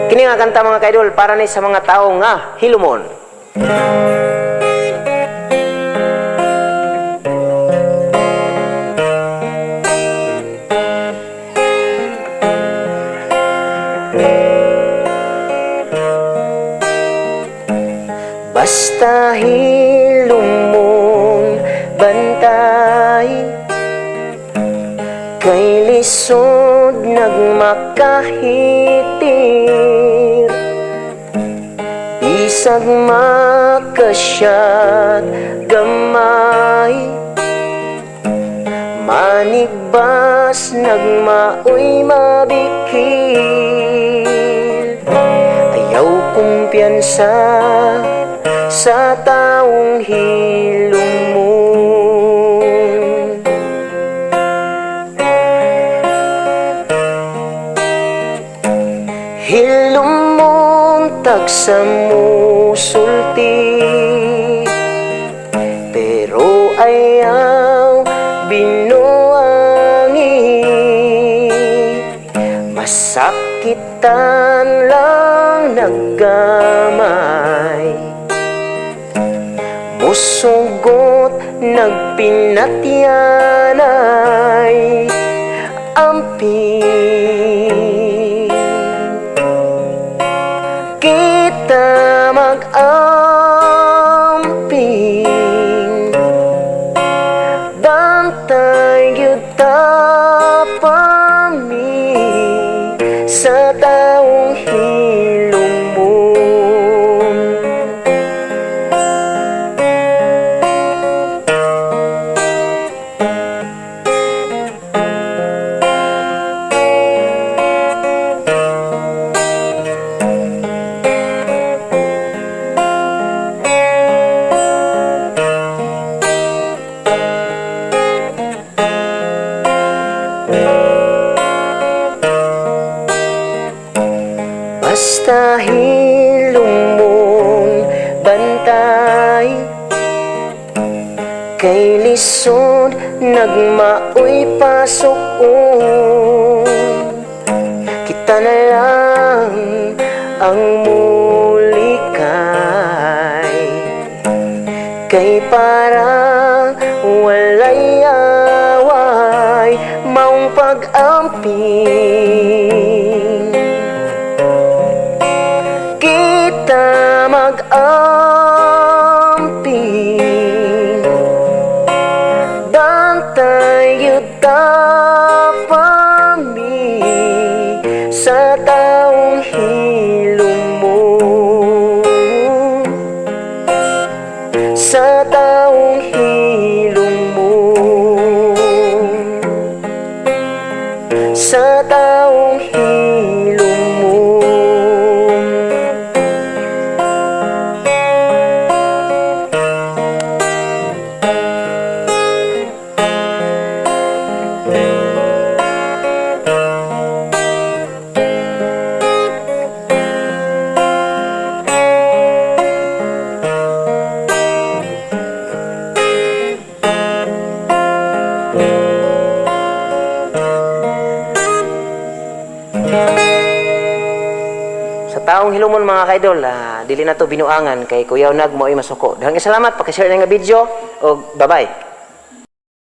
Kini nga kanta mga kaidol para ni sa mga tao nga hilumon. Basta hilumon bantay, kay lisod nagmakahitir, bisag makasyat gamay, manigbas nagmaoy mabikil. Ayaw kumpiyansa sa taong hilumon. Hilumon tagsa mo sulti, pero ayaw binuangi. Masakitan lang naggamay, musugot nagpinatyanay amping. Kita mag-amping, bantay gyud ta pami sa taong hilumon. Basta hilumon bantay, kay lisod nagmaoy pasukon. Kita na lang ang mulikay, kay para walay away maong pag-amping. Kita mag-amping, bantay gyud ta pami sa taong hilumon. Sa taong hilumon, sa taong hilumon. Sa taong hilumon mga kaidol, dili na to binuangan kay Kuya Unag mo ay masuko. Daghang salamat pagka-share nga video og bye-bye.